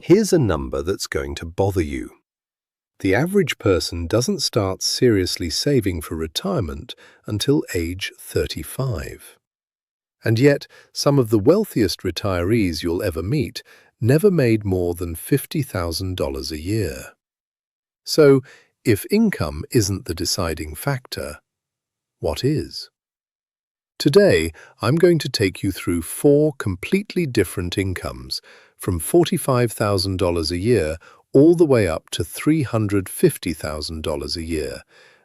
Here's a number that's going to bother you. The average person doesn't start seriously saving for retirement until age 35. And yet, some of the wealthiest retirees you'll ever meet never made more than $50,000 a year. So, if income isn't the deciding factor, what is? Today, I'm going to take you through 4 completely different incomes, from $45,000 a year all the way up to $350,000 a year,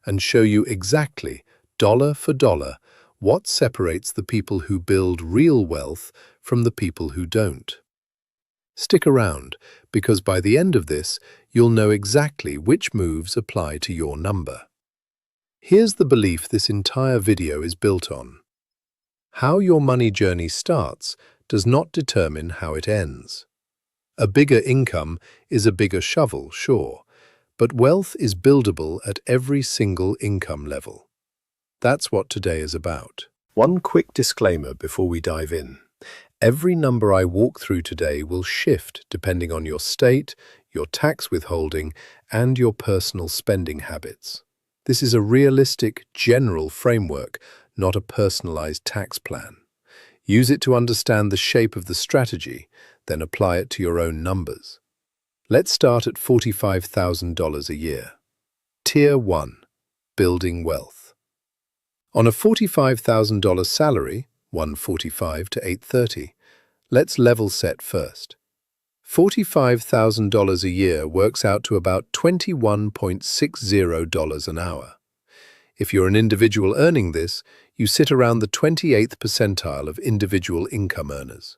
and show you exactly, dollar for dollar, what separates the people who build real wealth from the people who don't. Stick around, because by the end of this, you'll know exactly which moves apply to your number. Here's the belief this entire video is built on. How your money journey starts does not determine how it ends. A bigger income is a bigger shovel, sure, but wealth is buildable at every single income level. That's what today is about. One quick disclaimer before we dive in. Every number I walk through today will shift depending on your state, your tax withholding, and your personal spending habits. This is a realistic, general framework, not a personalized tax plan. Use it to understand the shape of the strategy, then apply it to your own numbers. Let's start at $45,000 a year. Tier 1. Building wealth. On a $45,000 salary, $145 to $830, let's level set first. $45,000 a year works out to about $21.60 an hour. If you're an individual earning this, you sit around the 28th percentile of individual income earners.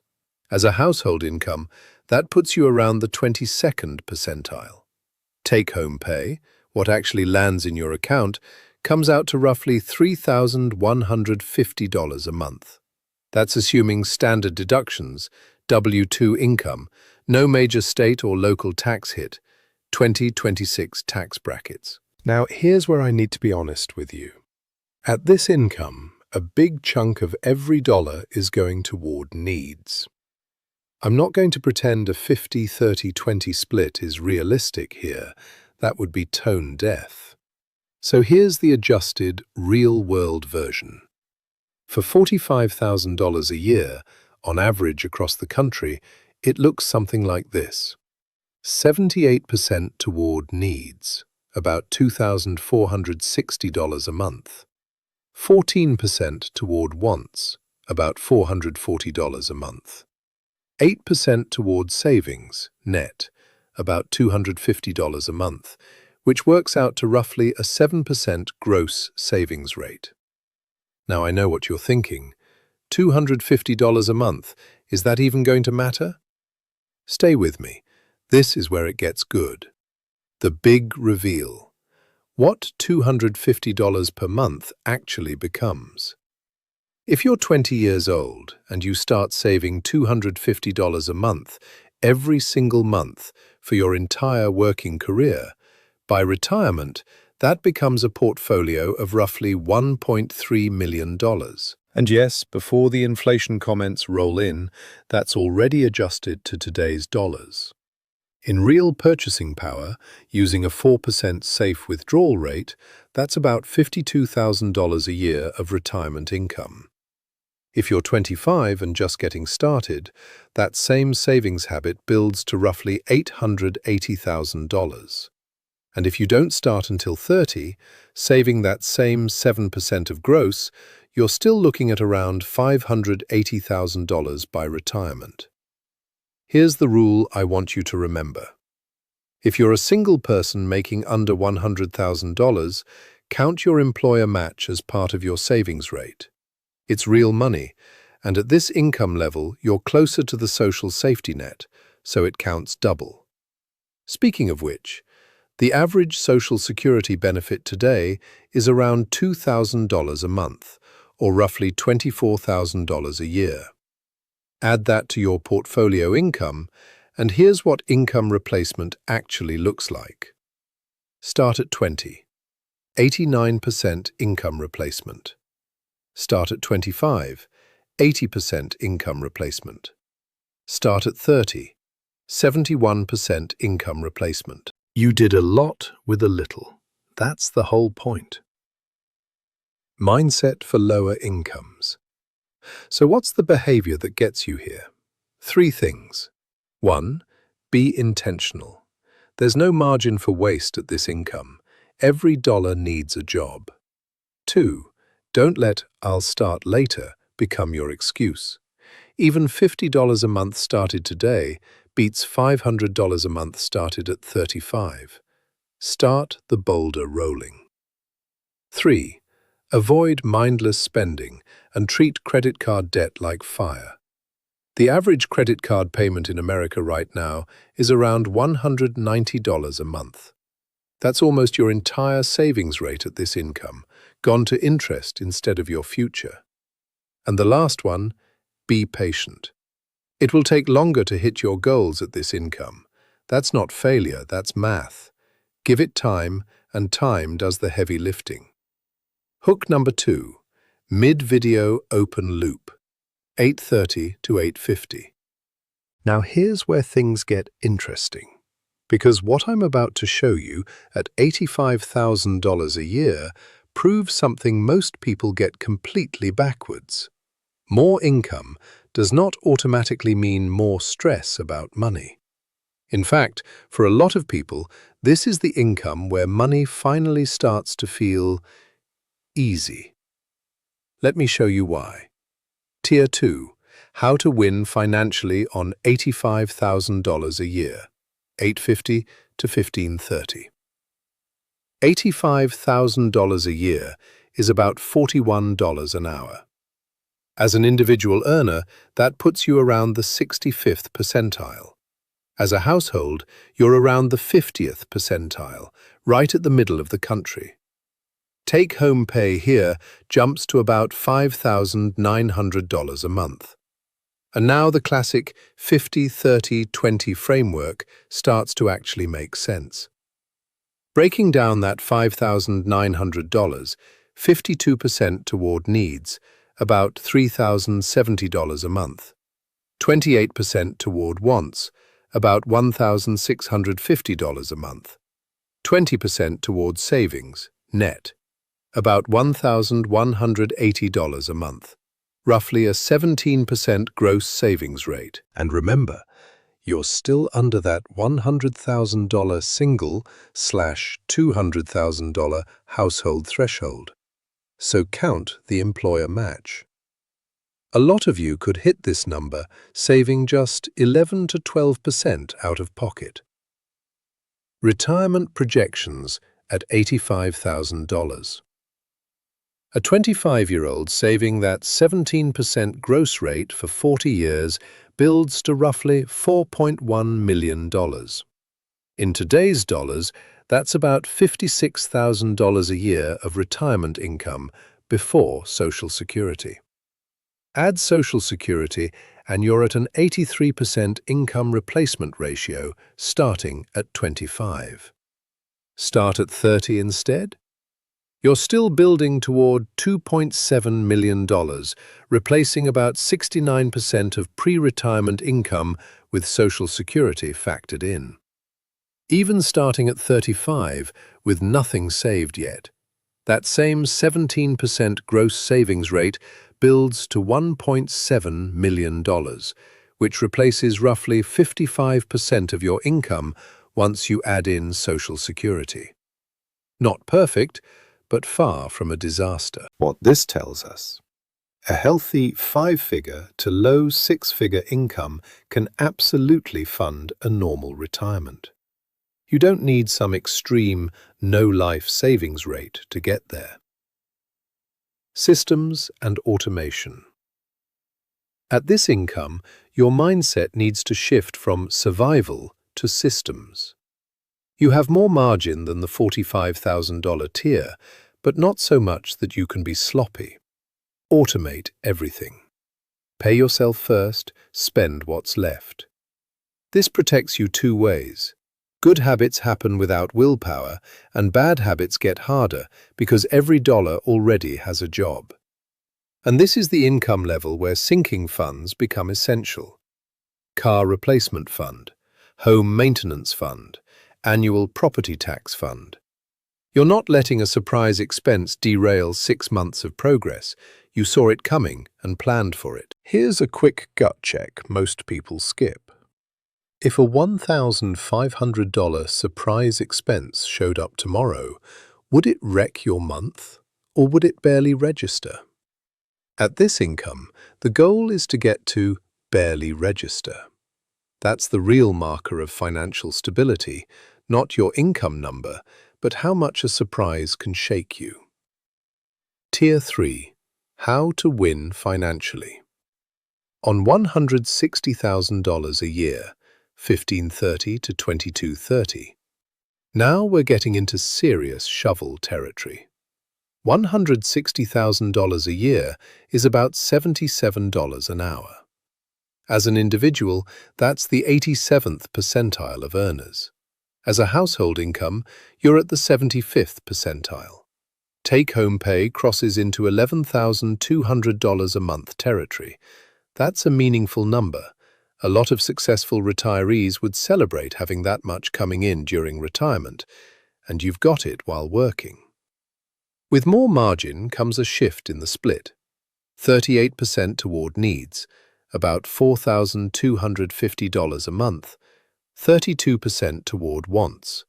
As a household income, that puts you around the 22nd percentile. Take-home pay, what actually lands in your account, comes out to roughly $3,150 a month. That's assuming standard deductions, W-2 income, no major state or local tax hit, 2026 tax brackets. Now, here's where I need to be honest with you. At this income, a big chunk of every dollar is going toward needs. I'm not going to pretend a 50-30-20 split is realistic here. That would be tone deaf. So here's the adjusted, real-world version. For $45,000 a year, on average across the country, it looks something like this. 78% toward needs, about $2,460 a month. 14% toward wants, about $440 a month. 8% toward savings, net, about $250 a month, which works out to roughly a 7% gross savings rate. Now I know what you're thinking. $250 a month, is that even going to matter? Stay with me. This is where it gets good. The big reveal. What $250 per month actually becomes. If you're 20 years old and you start saving $250 a month every single month for your entire working career, by retirement, that becomes a portfolio of roughly $1.3 million. And yes, before the inflation comments roll in, that's already adjusted to today's dollars. In real purchasing power, using a 4% safe withdrawal rate, that's about $52,000 a year of retirement income. If you're 25 and just getting started, that same savings habit builds to roughly $880,000. And if you don't start until 30, saving that same 7% of gross, you're still looking at around $580,000 by retirement. Here's the rule I want you to remember. If you're a single person making under $100,000, count your employer match as part of your savings rate. It's real money, and at this income level, you're closer to the social safety net, so it counts double. Speaking of which, the average Social Security benefit today is around $2,000 a month, or roughly $24,000 a year. Add that to your portfolio income, and here's what income replacement actually looks like. Start at 20. 89% income replacement. Start at 25. 80% income replacement. Start at 30. 71% income replacement. You did a lot with a little. That's the whole point. Mindset for lower incomes. So what's the behavior that gets you here? 3 things. 1. Be intentional. There's no margin for waste at this income. Every dollar needs a job. 2. Don't let "I'll start later" become your excuse. Even $50 a month started today beats $500 a month started at 35. Start the boulder rolling. 3. Avoid mindless spending and treat credit card debt like fire. The average credit card payment in America right now is around $190 a month. That's almost your entire savings rate at this income, gone to interest instead of your future. And the last one, be patient. It will take longer to hit your goals at this income. That's not failure, that's math. Give it time, and time does the heavy lifting. Hook number 2, mid-video open loop, 8:30 to 8:50. Now here's where things get interesting, because what I'm about to show you at $85,000 a year proves something most people get completely backwards. More income does not automatically mean more stress about money. In fact, for a lot of people, this is the income where money finally starts to feel easy. Let me show you why. Tier 2, how to win financially on $85,000 a year, 8:50 to 15:30. $85,000 a year is about $41 an hour. As an individual earner, that puts you around the 65th percentile. As a household, you're around the 50th percentile, right at the middle of the country. Take-home pay here jumps to about $5,900 a month. And now the classic 50-30-20 framework starts to actually make sense. Breaking down that $5,900, 52% toward needs, about $3,070 a month. 28% toward wants, about $1,650 a month. 20% toward savings, net, about $1,180 a month. Roughly a 17% gross savings rate. And remember, you're still under that $100,000 single/$200,000 household threshold. So count the employer match. A lot of you could hit this number saving just 11 to 12% out of pocket. Retirement projections at $85,000. A 25-year-old saving that 17% gross rate for 40 years builds to roughly $4.1 million. In today's dollars, that's about $56,000 a year of retirement income before Social Security. Add Social Security and you're at an 83% income replacement ratio starting at 25. Start at 30 instead? You're still building toward $2.7 million, replacing about 69% of pre-retirement income with Social Security factored in. Even starting at 35, with nothing saved yet, that same 17% gross savings rate builds to $1.7 million, which replaces roughly 55% of your income once you add in Social Security. Not perfect, but far from a disaster. What this tells us: a healthy 5-figure to low 6-figure income can absolutely fund a normal retirement. You don't need some extreme no-life savings rate to get there. Systems and automation. At this income, your mindset needs to shift from survival to systems. You have more margin than the $45,000 tier, but not so much that you can be sloppy. Automate everything. Pay yourself first, spend what's left. This protects you 2 ways. Good habits happen without willpower, and bad habits get harder because every dollar already has a job. And this is the income level where sinking funds become essential. Car replacement fund. home maintenance fund, annual property tax fund. You're not letting a surprise expense derail 6 months of progress. You saw it coming and planned for it. Here's a quick gut check most people skip. If a $1,500 surprise expense showed up tomorrow, would it wreck your month, or would it barely register? At this income, the goal is to get to barely register. That's the real marker of financial stability, not your income number, but how much a surprise can shake you. Tier 3. How to win financially. On $160,000 a year, $1,530 to $2,230. Now we're getting into serious shovel territory. $160,000 a year is about $77 an hour. As an individual, that's the 87th percentile of earners. As a household income, you're at the 75th percentile. Take-home pay crosses into $11,200 a month territory. That's a meaningful number. A lot of successful retirees would celebrate having that much coming in during retirement, and you've got it while working. With more margin comes a shift in the split. 38% toward needs, about $4,250 a month, 32% toward wants,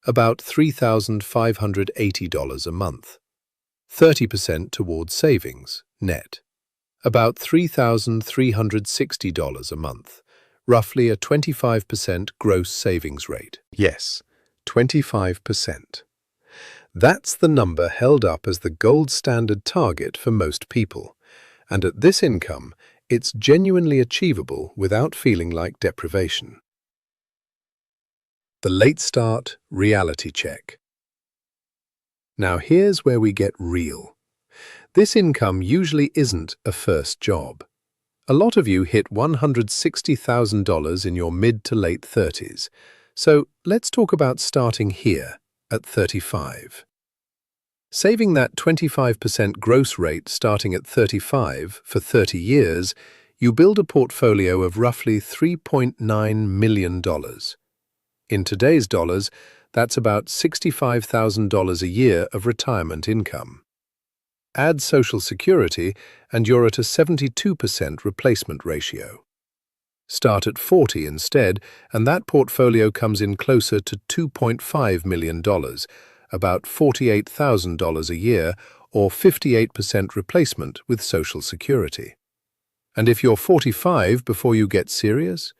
about $3,580 a month, 30% toward savings, net, about $3,360 a month, roughly a 25% gross savings rate. Yes, 25%. That's the number held up as the gold standard target for most people, and at this income, it's genuinely achievable without feeling like deprivation. The late start reality check. Now here's where we get real. This income usually isn't a first job. A lot of you hit $160,000 in your mid to late 30s, so let's talk about starting here at 35. Saving that 25% gross rate starting at 35 for 30 years, you build a portfolio of roughly $3.9 million. In today's dollars, that's about $65,000 a year of retirement income. Add Social Security, and you're at a 72% replacement ratio. Start at 40 instead, and that portfolio comes in closer to $2.5 million, about $48,000 a year, or 58% replacement with Social Security. And if you're 45 before you get serious,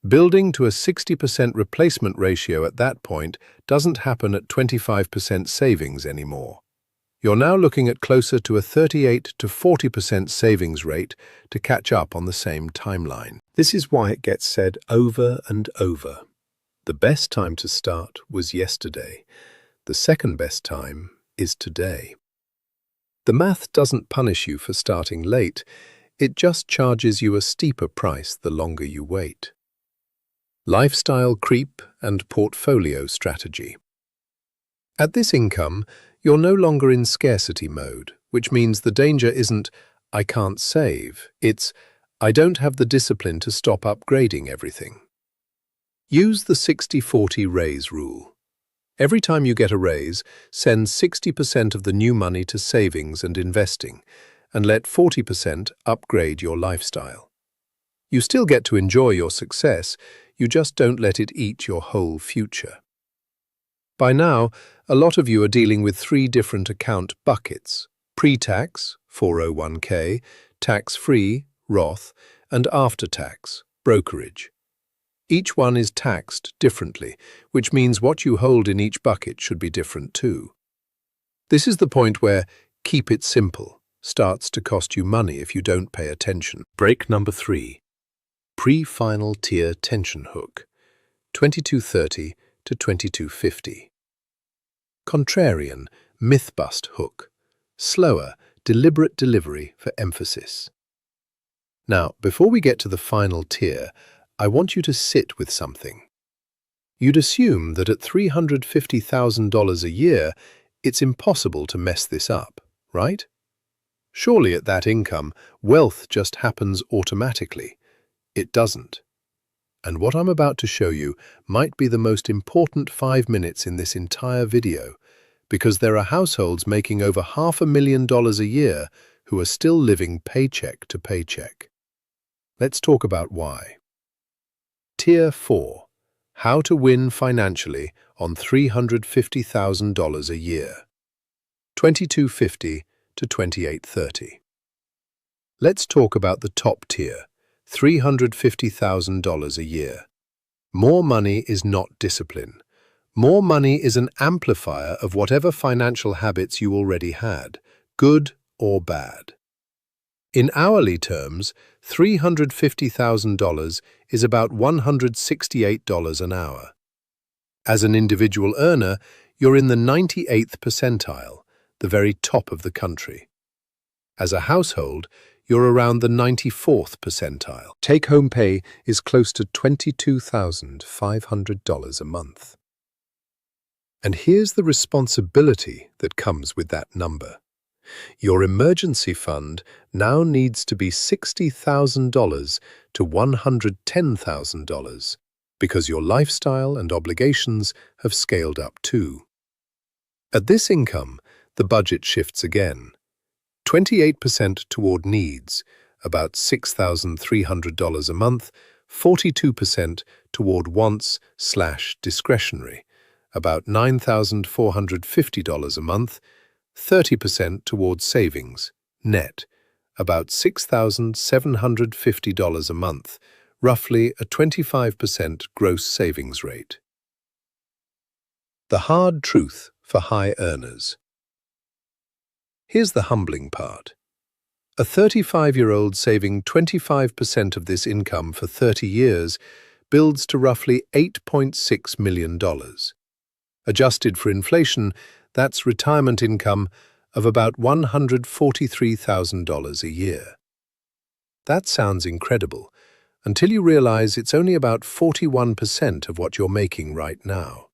building to a 60% replacement ratio at that point doesn't happen at 25% savings anymore. You're now looking at closer to a 38 to 40% savings rate to catch up on the same timeline. This is why it gets said over and over. The best time to start was yesterday. The second best time is today. The math doesn't punish you for starting late. It just charges you a steeper price the longer you wait. Lifestyle creep and portfolio strategy. At this income, you're no longer in scarcity mode, which means the danger isn't, I can't save. It's, I don't have the discipline to stop upgrading everything. Use the 60-40 raise rule. Every time you get a raise, send 60% of the new money to savings and investing, and let 40% upgrade your lifestyle. You still get to enjoy your success, you just don't let it eat your whole future. By now, a lot of you are dealing with 3 different account buckets: pre-tax, 401k, tax-free, Roth, and after-tax, brokerage. Each one is taxed differently, which means what you hold in each bucket should be different too. This is the point where keep it simple starts to cost you money if you don't pay attention. Break number 3. Pre-final tier tension hook, $2,230 to $2,250. Contrarian, myth-bust hook, slower, deliberate delivery for emphasis. Now, before we get to the final tier, I want you to sit with something. You'd assume that at $350,000 a year, it's impossible to mess this up, right? Surely at that income, wealth just happens automatically. It doesn't. And what I'm about to show you might be the most important 5 minutes in this entire video, because there are households making over $500,000 a year who are still living paycheck to paycheck. Let's talk about why. Tier 4. How to win financially on $350,000 a year. $2,250 to $2,830. Let's talk about the top tier, $350,000 a year. More money is not discipline. More money is an amplifier of whatever financial habits you already had, good or bad. In hourly terms, $350,000 is about $168 an hour. As an individual earner, you're in the 98th percentile, the very top of the country. As a household, you're around the 94th percentile. Take-home pay is close to $22,500 a month. And here's the responsibility that comes with that number. Your emergency fund now needs to be $60,000 to $110,000 because your lifestyle and obligations have scaled up too. At this income, the budget shifts again. 28% toward needs, about $6,300 a month, 42% toward wants/discretionary, about $9,450 a month, 30% towards savings, net, about $6,750 a month, roughly a 25% gross savings rate. The hard truth for high earners. Here's the humbling part. A 35-year-old saving 25% of this income for 30 years builds to roughly $8.6 million. Adjusted for inflation, that's retirement income of about $143,000 a year. That sounds incredible, until you realize it's only about 41% of what you're making right now.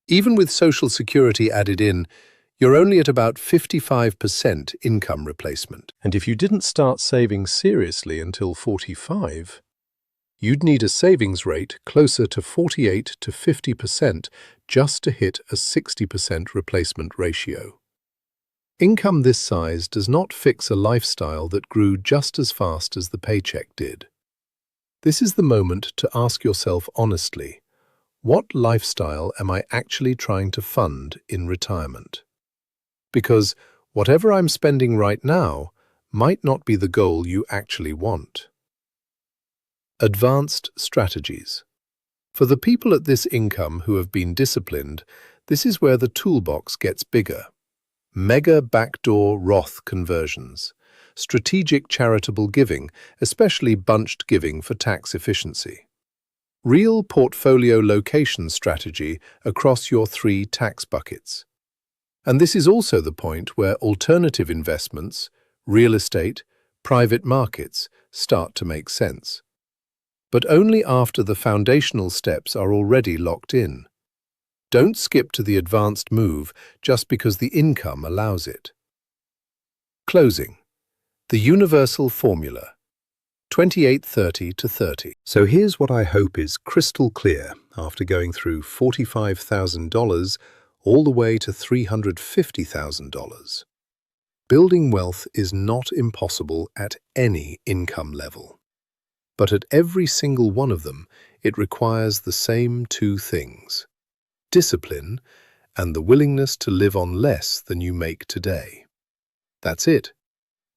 Even with Social Security added in, you're only at about 55% income replacement. And if you didn't start saving seriously until 45, you'd need a savings rate closer to 48 to 50% just to hit a 60% replacement ratio. Income this size does not fix a lifestyle that grew just as fast as the paycheck did. This is the moment to ask yourself honestly, what lifestyle am I actually trying to fund in retirement? Because whatever I'm spending right now might not be the goal you actually want. Advanced strategies. For the people at this income who have been disciplined, this is where the toolbox gets bigger. Mega backdoor Roth conversions. Strategic charitable giving, especially bunched giving for tax efficiency. Real portfolio location strategy across your 3 tax buckets. And this is also the point where alternative investments, real estate, private markets start to make sense. But only after the foundational steps are already locked in. Don't skip to the advanced move just because the income allows it. Closing. The universal formula. 28-30 to 30. So here's what I hope is crystal clear after going through $45,000 all the way to $350,000. Building wealth is not impossible at any income level. But at every single one of them, it requires the same 2 things: discipline and the willingness to live on less than you make today. That's it.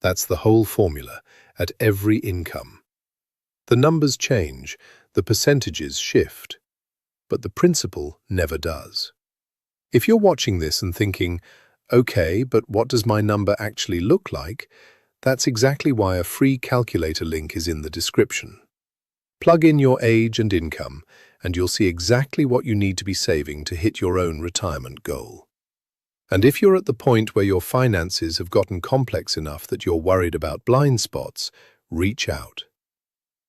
That's the whole formula at every income. The numbers change, the percentages shift, but the principle never does. If you're watching this and thinking, okay, but what does my number actually look like? That's exactly why a free calculator link is in the description. Plug in your age and income, and you'll see exactly what you need to be saving to hit your own retirement goal. And if you're at the point where your finances have gotten complex enough that you're worried about blind spots, reach out.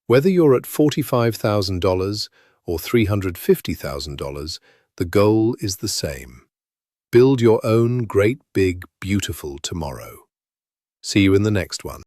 Whether you're at $45,000 or $350,000, the goal is the same. Build your own great, big, beautiful tomorrow. See you in the next one.